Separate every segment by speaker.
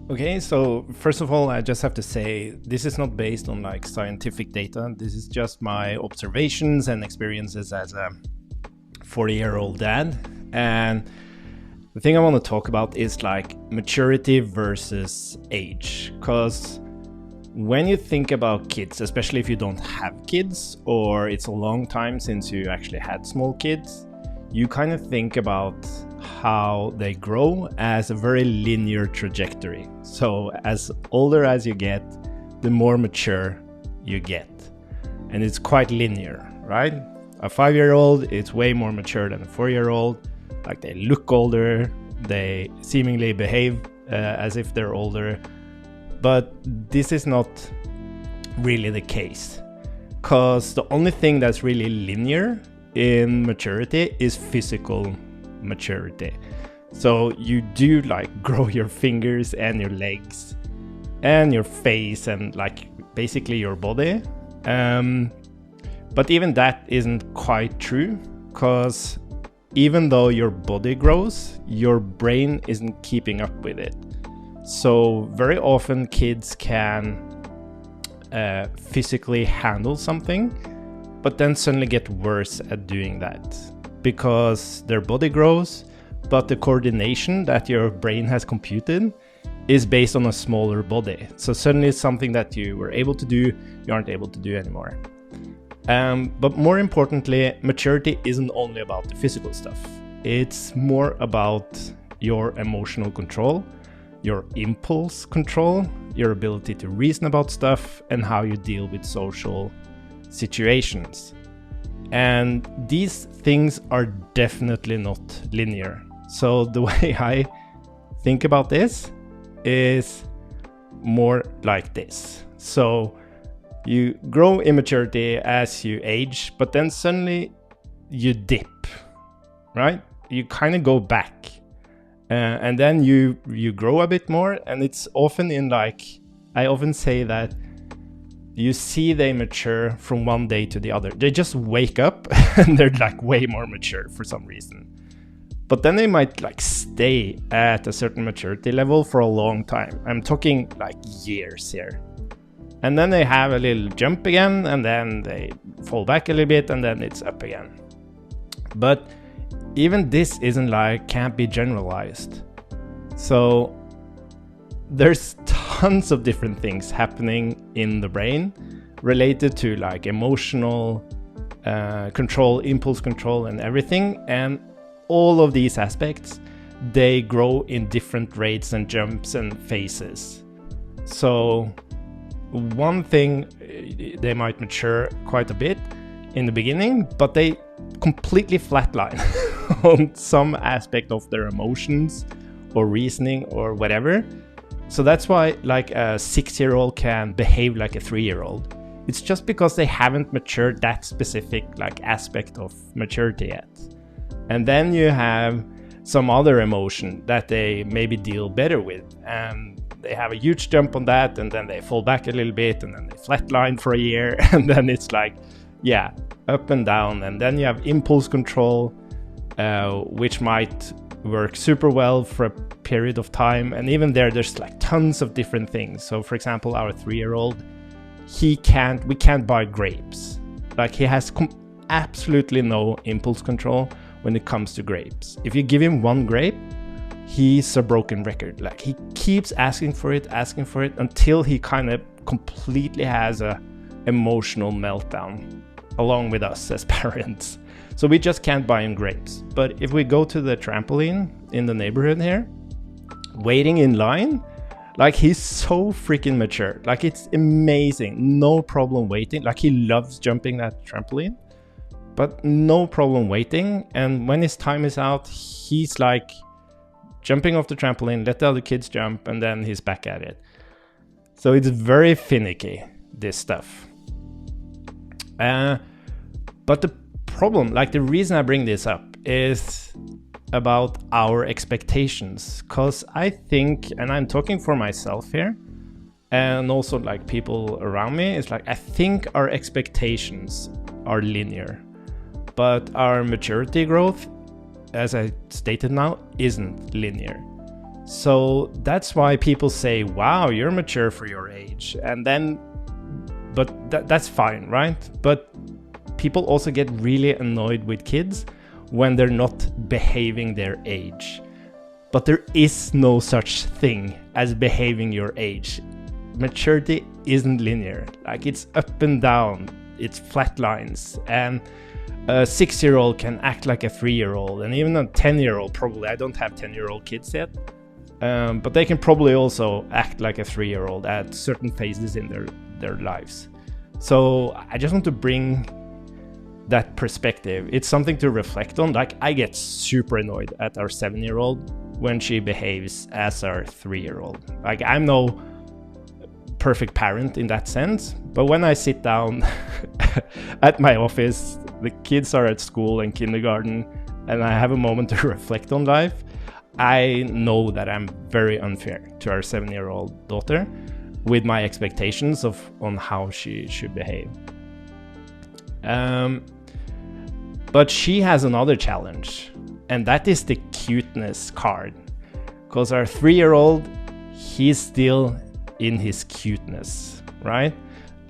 Speaker 1: Okay, so first of all, I just have to say this is not based on like scientific data. This is just my observations and experiences as a 40-year-old dad. And the thing I want to talk about is like maturity versus age. Because when you think about kids, especially if you don't have kids or it's a long time since you actually had small kids, you kind of think about how they grow as a very linear trajectory. So as older as you get, the more mature you get. And it's quite linear, right? A 5-year-old is way more mature than a 4-year-old. Like they look older, they seemingly behave as if they're older. But this is not really the case, because the only thing that's really linear in maturity is physical maturity. So you do like grow your fingers and your legs and your face and like basically your body. But even that isn't quite true, because even though your body grows, your brain isn't keeping up with it. So very often kids can physically handle something, but then suddenly get worse at doing that because their body grows, but the coordination that your brain has computed is based on a smaller body. So suddenly it's something that you were able to do, you aren't able to do anymore. But more importantly, maturity isn't only about the physical stuff. It's more about your emotional control, your impulse control, your ability to reason about stuff, and how you deal with social situations. And these things are definitely not linear. So the way I think about this is more like this. So you grow in maturity as you age, but then suddenly you dip, right? You kind of go back. And then you grow a bit more, and it's often in like, I often say that you see they mature from one day to the other. They just wake up and they're like way more mature for some reason. But then they might like stay at a certain maturity level for a long time. I'm talking like years here. And then they have a little jump again, and then they fall back a little bit, and then it's up again. But even this isn't like, can't be generalized. So there's tons of different things happening in the brain related to like emotional control, impulse control, and everything. And all of these aspects, they grow in different rates and jumps and phases. So one thing, they might mature quite a bit in the beginning, but they completely flatline on some aspect of their emotions or reasoning or whatever. So that's why like a 6-year-old can behave like a 3-year-old. It's just because they haven't matured that specific like aspect of maturity yet. And then you have some other emotion that they maybe deal better with, and they have a huge jump on that, and then they fall back a little bit, and then they flatline for a year, and then it's like, yeah, up and down. And then you have impulse control, which might work super well for a period of time. And even there's like tons of different things. So for example, our 3-year-old, we can't buy grapes. Like he has absolutely no impulse control when it comes to grapes. If you give him one grape, he's a broken record. Like he keeps asking for it until he kind of completely has a emotional meltdown along with us as parents. So we just can't buy him grapes. But if we go to the trampoline in the neighborhood here, waiting in line, like he's so freaking mature. Like it's amazing. No problem waiting. Like he loves jumping that trampoline, but no problem waiting. And when his time is out, he's like jumping off the trampoline, let the other kids jump, and then he's back at it. So it's very finicky, this stuff. But the problem, like the reason I bring this up is about our expectations. Because I think, and I'm talking for myself here, and also like people around me, it's like I think our expectations are linear. But our maturity growth, as I stated now, isn't linear. So that's why people say, wow, you're mature for your age. And then, but that's fine, right? But people also get really annoyed with kids when they're not behaving their age. But there is no such thing as behaving your age. Maturity isn't linear. Like, it's up and down, it's flat lines. And a 6-year-old can act like a 3-year-old, and even a 10-year-old probably. I don't have 10-year-old kids yet. But they can probably also act like a 3-year-old at certain phases in their lives. So I just want to bring that perspective. It's something to reflect on. Like, I get super annoyed at our 7-year-old when she behaves as our 3-year-old. Like, I'm no perfect parent in that sense, but when I sit down at my office, the kids are at school and kindergarten, and I have a moment to reflect on life, I know that I'm very unfair to our 7-year-old daughter with my expectations on how she should behave. But she has another challenge, and that is the cuteness card. Because our 3-year-old, he's still in his cuteness, right?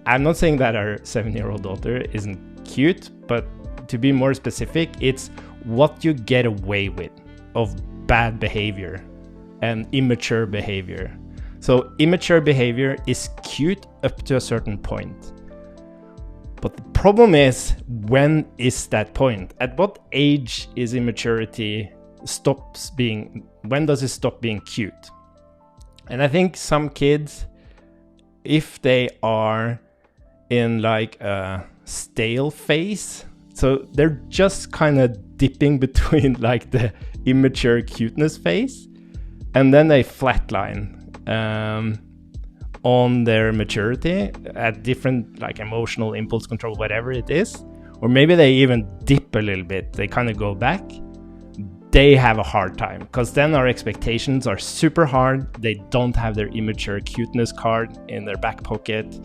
Speaker 1: I'm not saying that our 7-year-old daughter isn't cute, but to be more specific, it's what you get away with of bad behavior and immature behavior. So immature behavior is cute up to a certain point. But the problem is, when is that point? At what age is immaturity when does it stop being cute? And I think some kids, if they are in like a stale phase, so they're just kind of dipping between like the immature cuteness phase, and then they flatline on their maturity at different like emotional impulse control, whatever it is, or maybe they even dip a little bit, they kind of go back. They have a hard time, because then our expectations are super hard. They don't have their immature cuteness card in their back pocket,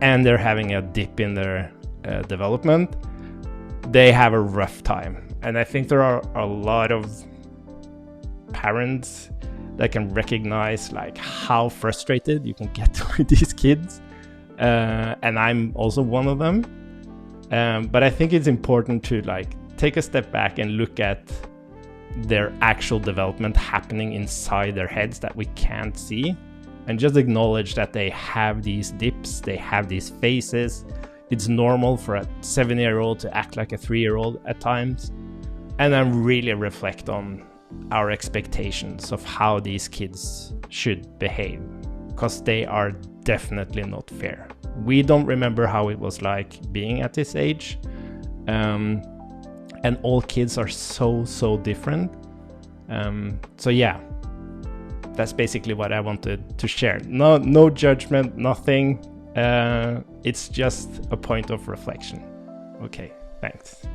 Speaker 1: and they're having a dip in their development. They have a rough time. And I think there are a lot of parents that can recognize like how frustrated you can get with these kids. And I'm also one of them. But I think it's important to like take a step back and look at their actual development happening inside their heads that we can't see, and just acknowledge that they have these dips, they have these phases. It's normal for a 7-year-old to act like a 3-year-old at times, and then really reflect on our expectations of how these kids should behave, because they are definitely not fair. We don't remember how it was like being at this age. And all kids are so different. So yeah, that's basically what I wanted to share. No judgment, nothing. It's just a point of reflection. Okay, thanks.